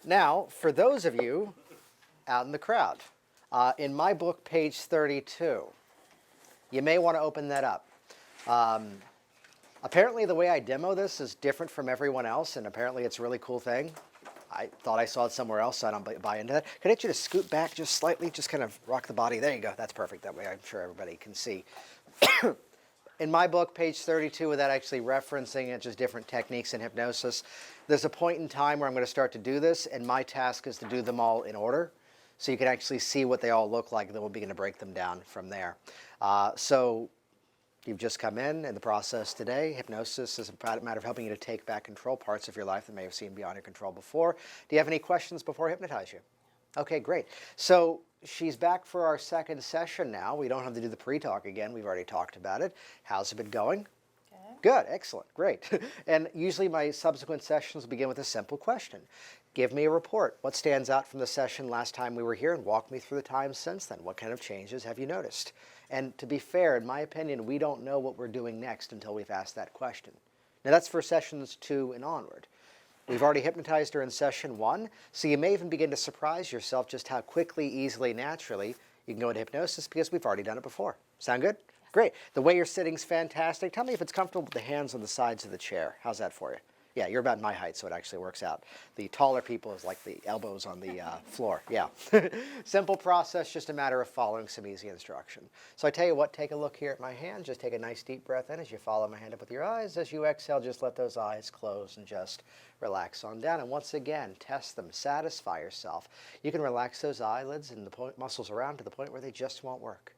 Now, for those of you out in the crowd, in my book, page 32, you may want to open that up. Apparently, the way I demo this is different from everyone else, and apparently it's a really cool thing. I thought I saw it somewhere else, so I don't buy into that. Could I get you to scoot back just slightly, just kind of rock the body? There you go. That's perfect. That way I'm sure everybody can see. In my book, page 32, without actually referencing it, just different techniques in hypnosis, there's a point in time where I'm going to start to do this, and my task is to do them all in order, so you can actually see what they all look like, and then we'll begin to break them down from there. So you've just come in the process today. Hypnosis is a matter of helping you to take back control, parts of your life that may have seemed beyond your control before. Do you have any questions before I hypnotize you? Okay, great. So she's back for our second session now. We don't have to do the pre-talk again. We've already talked about it. How's it been going? Good, excellent, great. And usually my subsequent sessions begin with a simple question. Give me a report. What stands out from the session last time we were here, and walk me through the time since then. What kind of changes have you noticed? And to be fair, in my opinion, we don't know what we're doing next until we've asked that question. Now that's for sessions 2 and onward. We've already hypnotized her in session 1, so you may even begin to surprise yourself just how quickly, easily, naturally you can go into hypnosis because we've already done it before. Sound good? Great. The way you're sitting's fantastic. Tell me if it's comfortable with the hands on the sides of the chair. How's that for you? Yeah, you're about my height, so it actually works out. The taller people is like the elbows on the floor. Yeah. Simple process, just a matter of following some easy instruction. So I tell you what, take a look here at my hand. Just take a nice deep breath in as you follow my hand up with your eyes. As you exhale, just let those eyes close and just relax on down. And once again, test them. Satisfy yourself. You can relax those eyelids and the muscles around to the point where they just won't work.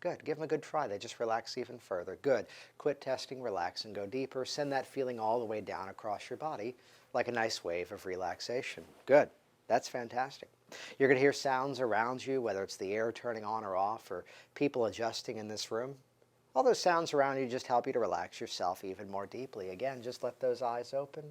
Good. Give them a good try. They just relax even further. Good. Quit testing, relax, and go deeper. Send that feeling all the way down across your body like a nice wave of relaxation. Good. That's fantastic. You're going to hear sounds around you, whether it's the air turning on or off or people adjusting in this room. All those sounds around you just help you to relax yourself even more deeply. Again, just let those eyes open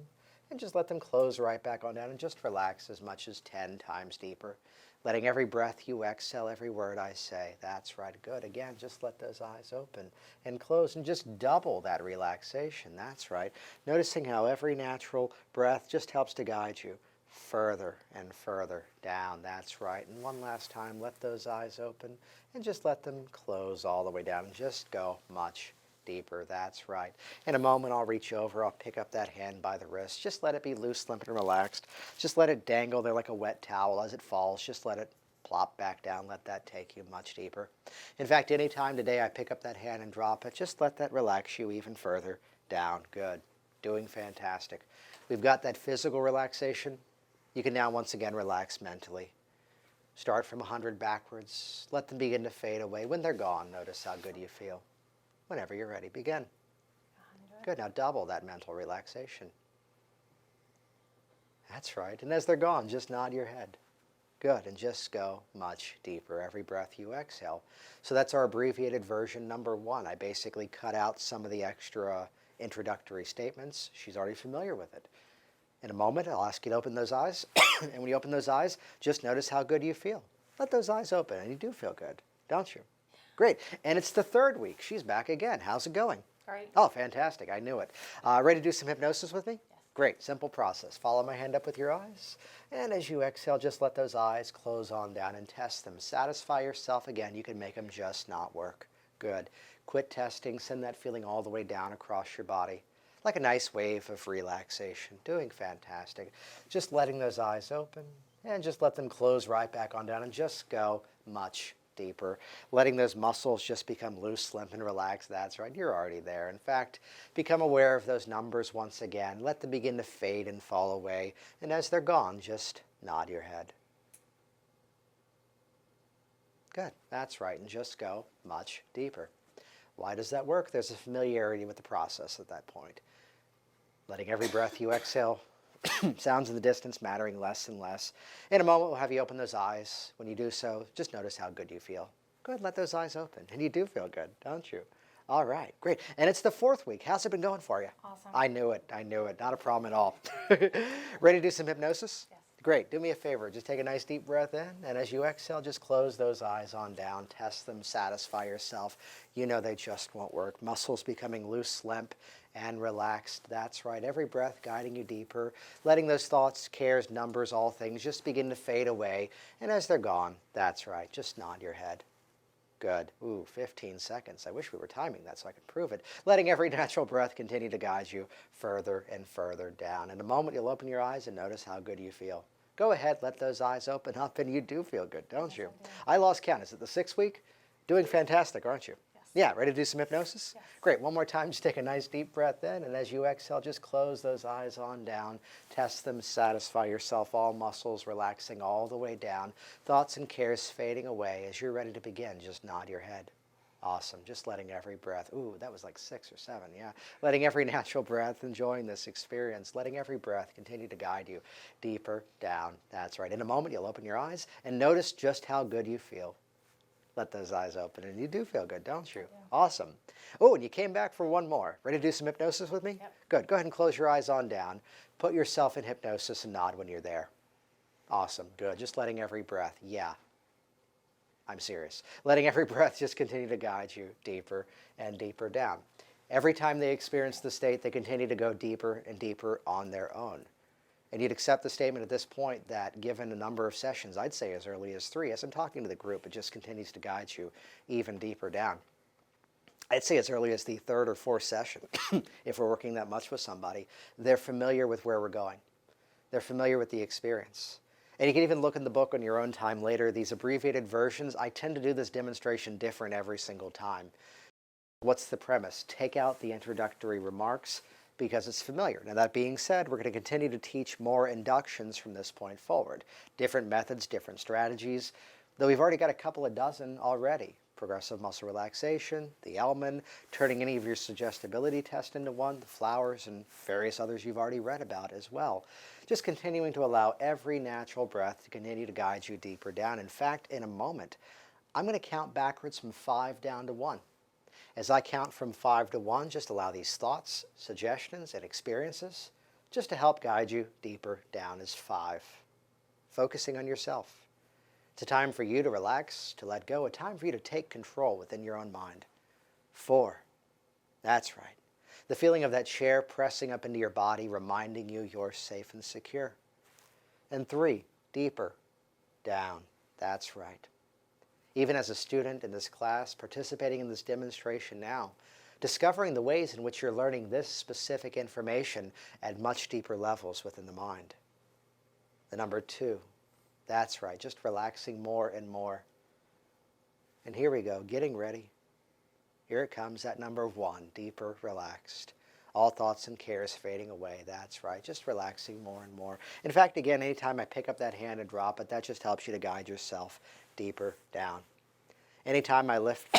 and just let them close right back on down and just relax as much as 10 times deeper. Letting every breath you exhale, every word I say. That's right. Good. Again, just let those eyes open and close and just double that relaxation. That's right. Noticing how every natural breath just helps to guide you further and further down. That's right. And one last time, let those eyes open and just let them close all the way down and just go much deeper. That's right. In a moment, I'll reach over. I'll pick up that hand by the wrist. Just let it be loose, limp, and relaxed. Just let it dangle there like a wet towel as it falls. Just let it plop back down. Let that take you much deeper. In fact, anytime today I pick up that hand and drop it, just let that relax you even further down. Good. Doing fantastic. We've got that physical relaxation. You can now once again relax mentally. Start from 100 backwards. Let them begin to fade away. When they're gone, notice how good you feel. Whenever you're ready, begin. 100. Good. Now double that mental relaxation. That's right. And as they're gone, just nod your head. Good. And just go much deeper every breath you exhale. So that's our abbreviated version number 1. I basically cut out some of the extra introductory statements. She's already familiar with it. In a moment, I'll ask you to open those eyes. And when you open those eyes, just notice how good you feel. Let those eyes open, and you do feel good, don't you? Great. And it's the 3rd week. She's back again. How's it going? Great. Oh, fantastic. I knew it. Ready to do some hypnosis with me? Yes. Great. Simple process. Follow my hand up with your eyes. And as you exhale, just let those eyes close on down and test them. Satisfy yourself again. You can make them just not work. Good. Quit testing. Send that feeling all the way down across your body like a nice wave of relaxation. Doing fantastic. Just letting those eyes open and just let them close right back on down and just go much deeper, letting those muscles just become loose, limp, and relaxed. That's right. You're already there. In fact, become aware of those numbers once again. Let them begin to fade and fall away. And as they're gone, just nod your head. Good. That's right. And just go much deeper. Why does that work? There's a familiarity with the process at that point. Letting every breath you exhale, sounds in the distance mattering less and less. In a moment, we'll have you open those eyes. When you do so, just notice how good you feel. Good, let those eyes open. And you do feel good, don't you? All right, great. And it's the 4th week. How's it been going for you? Awesome. I knew it. Not a problem at all. Ready to do some hypnosis? Yes. Great. Do me a favor. Just take a nice deep breath in, and as you exhale, just close those eyes on down. Test them. Satisfy yourself. You know they just won't work. Muscles becoming loose, limp, and relaxed. That's right. Every breath guiding you deeper, letting those thoughts, cares, numbers, all things just begin to fade away. And as they're gone, that's right. Just nod your head. Good. Ooh, 15 seconds. I wish we were timing that so I could prove it. Letting every natural breath continue to guide you further and further down. In a moment, you'll open your eyes and notice how good you feel. Go ahead, let those eyes open up, and you do feel good, don't you? I lost count. Is it the 6th week? Doing fantastic, aren't you? Yes. Yeah, ready to do some hypnosis? Yes. Great. One more time, just take a nice deep breath in, and as you exhale, just close those eyes on down. Test them, satisfy yourself, all muscles relaxing all the way down. Thoughts and cares fading away. As you're ready to begin, just nod your head. Awesome. Just letting every breath, ooh, that was like 6 or 7, yeah. Letting every natural breath, enjoying this experience, letting every breath continue to guide you deeper down. That's right. In a moment, you'll open your eyes and notice just how good you feel. Let those eyes open, and you do feel good, don't you? Yeah. Awesome. Oh, and you came back for one more. Ready to do some hypnosis with me? Yep. Good. Go ahead and close your eyes on down. Put yourself in hypnosis and nod when you're there. Awesome. Good. Just letting every breath, yeah. I'm serious. Letting every breath just continue to guide you deeper and deeper down. Every time they experience the state, they continue to go deeper and deeper on their own. And you'd accept the statement at this point that given a number of sessions, I'd say as early as 3, as I'm talking to the group, it just continues to guide you even deeper down. I'd say as early as the 3rd or 4th session, if we're working that much with somebody, they're familiar with where we're going. They're familiar with the experience. And you can even look in the book on your own time later. These abbreviated versions, I tend to do this demonstration different every single time. What's the premise? Take out the introductory remarks because it's familiar. Now that being said, we're going to continue to teach more inductions from this point forward. Different methods, different strategies, though we've already got a couple of dozen already. Progressive muscle relaxation, the Elman, turning any of your suggestibility tests into one, the flowers, and various others you've already read about as well. Just continuing to allow every natural breath to continue to guide you deeper down. In fact, in a moment, I'm going to count backwards from 5 down to 1. As I count from 5 to 1, just allow these thoughts, suggestions, and experiences just to help guide you deeper down as 5. Focusing on yourself. It's a time for you to relax, to let go, a time for you to take control within your own mind. 4. That's right. The feeling of that chair pressing up into your body, reminding you you're safe and secure. And 3, deeper down. That's right. Even as a student in this class, participating in this demonstration now, discovering the ways in which you're learning this specific information at much deeper levels within the mind. The number 2. That's right, just relaxing more and more. And here we go, getting ready. Here it comes, that number 1, deeper, relaxed. All thoughts and cares fading away. That's right, just relaxing more and more. In fact, again, anytime I pick up that hand and drop it, that just helps you to guide yourself deeper down. Anytime I lift,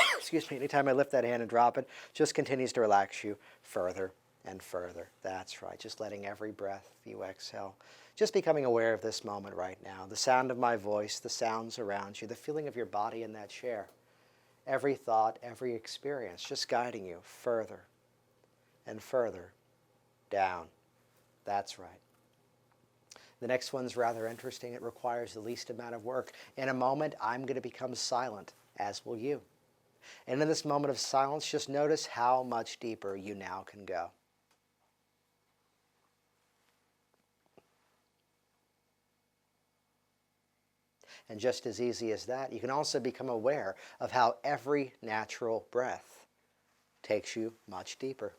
anytime I lift that hand and drop it, just continues to relax you further and further. That's right, just letting every breath you exhale, just becoming aware of this moment right now, the sound of my voice, the sounds around you, the feeling of your body in that chair, every thought, every experience, just guiding you further and further down. That's right. The next one's rather interesting. It requires the least amount of work. In a moment, I'm going to become silent, as will you. And in this moment of silence, just notice how much deeper you now can go. And just as easy as that, you can also become aware of how every natural breath takes you much deeper.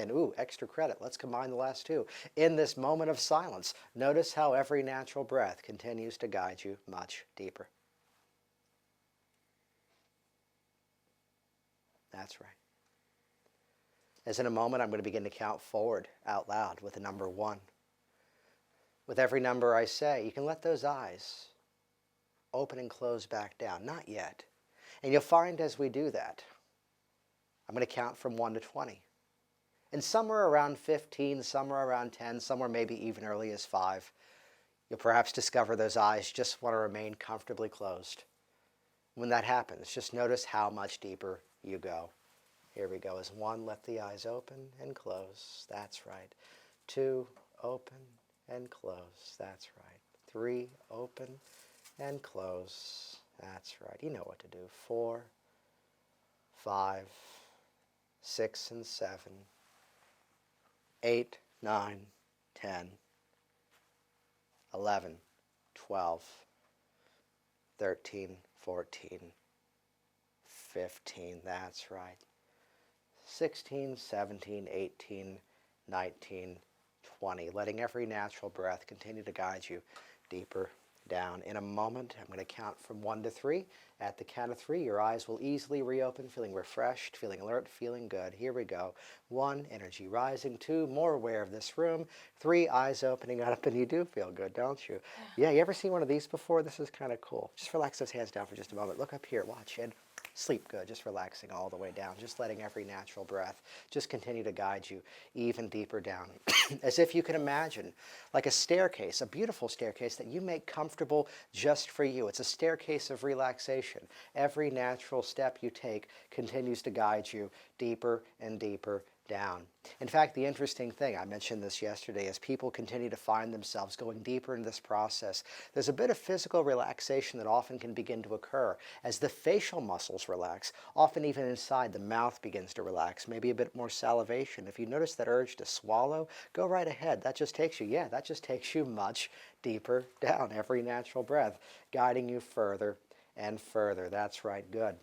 And ooh, extra credit. Let's combine the last 2. In this moment of silence, notice how every natural breath continues to guide you much deeper. That's right. As in a moment, I'm going to begin to count forward out loud with the number 1. With every number I say, you can let those eyes open and close back down. Not yet. And you'll find as we do that, I'm going to count from 1 to 20. And somewhere around 15, somewhere around 10, somewhere maybe even early as 5, you'll perhaps discover those eyes just want to remain comfortably closed. When that happens, just notice how much deeper you go. Here we go. As 1, let the eyes open and close. That's right. 2, open and close. That's right. 3, open and close. That's right. You know what to do. 4, 5, 6 and 7, 8, 9, 10, 11, 12, 13, 14, 15. That's right. 16, 17, 18, 19, 20. Letting every natural breath continue to guide you deeper down. In a moment, I'm going to count from 1 to 3. At the count of 3, your eyes will easily reopen, feeling refreshed, feeling alert, feeling good. Here we go. 1, energy rising. 2, more aware of this room. 3, eyes opening up, and you do feel good, don't you? Yeah, you ever seen one of these before? This is kind of cool. Just relax those hands down for just a moment. Look up here, watch, and sleep good, just relaxing all the way down, just letting every natural breath just continue to guide you even deeper down. As if you can imagine, like a staircase, a beautiful staircase that you make comfortable just for you. It's a staircase of relaxation. Every natural step you take continues to guide you deeper and deeper down. In fact, the interesting thing, I mentioned this yesterday, as people continue to find themselves going deeper into this process, there's a bit of physical relaxation that often can begin to occur as the facial muscles relax. Often even inside, the mouth begins to relax, maybe a bit more salivation. If you notice that urge to swallow, go right ahead. That just takes you much deeper down. Every natural breath guiding you further and further. That's right, good.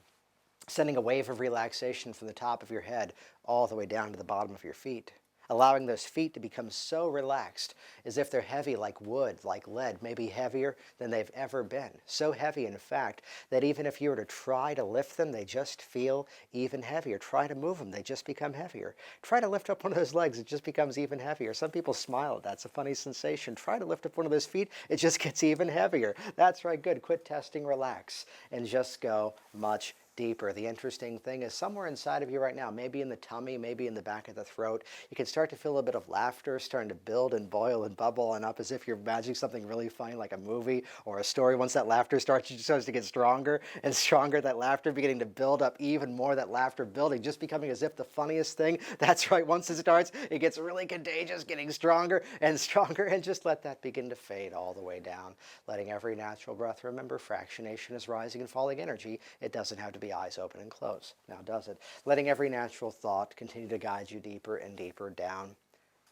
Sending a wave of relaxation from the top of your head all the way down to the bottom of your feet. Allowing those feet to become so relaxed as if they're heavy like wood, like lead, maybe heavier than they've ever been. So heavy, in fact, that even if you were to try to lift them, they just feel even heavier. Try to move them, they just become heavier. Try to lift up one of those legs, it just becomes even heavier. Some people smile at that. It's a funny sensation. Try to lift up one of those feet, it just gets even heavier. That's right, good. Quit testing, relax, and just go much deeper. The interesting thing is somewhere inside of you right now, maybe in the tummy, maybe in the back of the throat, you can start to feel a bit of laughter starting to build and boil and bubble and up as if you're imagining something really funny like a movie or a story. Once that laughter starts to get stronger and stronger, that laughter beginning to build up even more, that laughter building, just becoming as if the funniest thing. That's right, once it starts, it gets really contagious, getting stronger, and just let that begin to fade all the way down. Letting every natural breath, remember, fractionation is rising and falling energy. It doesn't have to be eyes open and close, now does it? Letting every natural thought continue to guide you deeper and deeper down.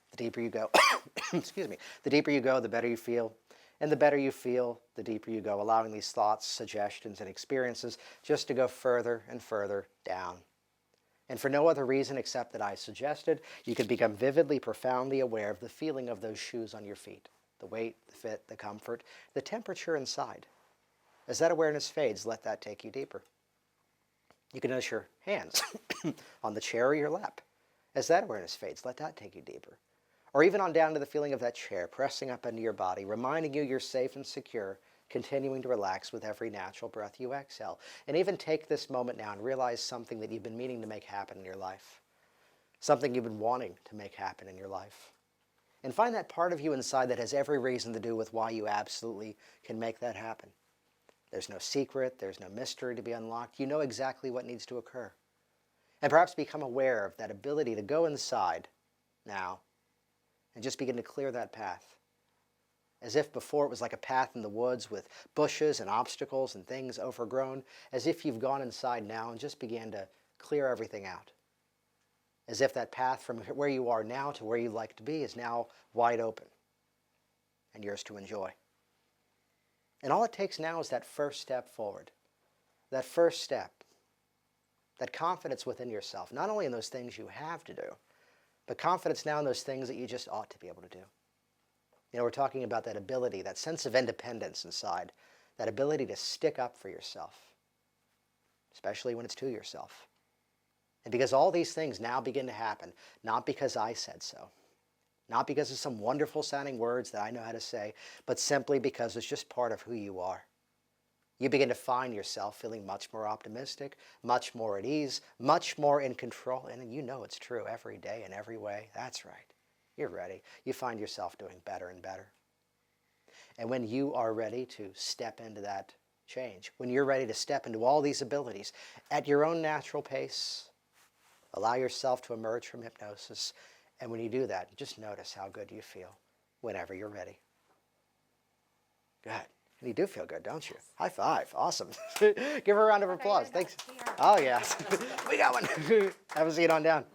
The deeper you go, excuse me, the deeper you go, the better you feel. And the better you feel, the deeper you go, allowing these thoughts, suggestions, and experiences just to go further and further down. And for no other reason except that I suggested, you can become vividly, profoundly aware of the feeling of those shoes on your feet. The weight, the fit, the comfort, the temperature inside. As that awareness fades, let that take you deeper. You can notice your hands on the chair or your lap. As that awareness fades, let that take you deeper. Or even on down to the feeling of that chair pressing up into your body, reminding you you're safe and secure, continuing to relax with every natural breath you exhale. And even take this moment now and realize something that you've been meaning to make happen in your life. Something you've been wanting to make happen in your life. And find that part of you inside that has every reason to do with why you absolutely can make that happen. There's no secret, there's no mystery to be unlocked. You know exactly what needs to occur. And perhaps become aware of that ability to go inside now and just begin to clear that path. As if before it was like a path in the woods with bushes and obstacles and things overgrown, as if you've gone inside now and just began to clear everything out. As if that path from where you are now to where you'd like to be is now wide open and yours to enjoy. And all it takes now is that first step forward, that first step, that confidence within yourself, not only in those things you have to do, but confidence now in those things that you just ought to be able to do. You know, we're talking about that ability, that sense of independence inside, that ability to stick up for yourself, especially when it's to yourself. And because all these things now begin to happen, not because I said so, not because of some wonderful sounding words that I know how to say, but simply because it's just part of who you are. You begin to find yourself feeling much more optimistic, much more at ease, much more in control. And you know it's true every day in every way. That's right. You're ready. You find yourself doing better and better. And when you are ready to step into that change, when you're ready to step into all these abilities at your own natural pace, allow yourself to emerge from hypnosis And when you do that, just notice how good you feel whenever you're ready. Good. And you do feel good, don't you? High five. Awesome. Give her a round of applause. Thanks. Oh, yeah. We got one. Have a seat on down.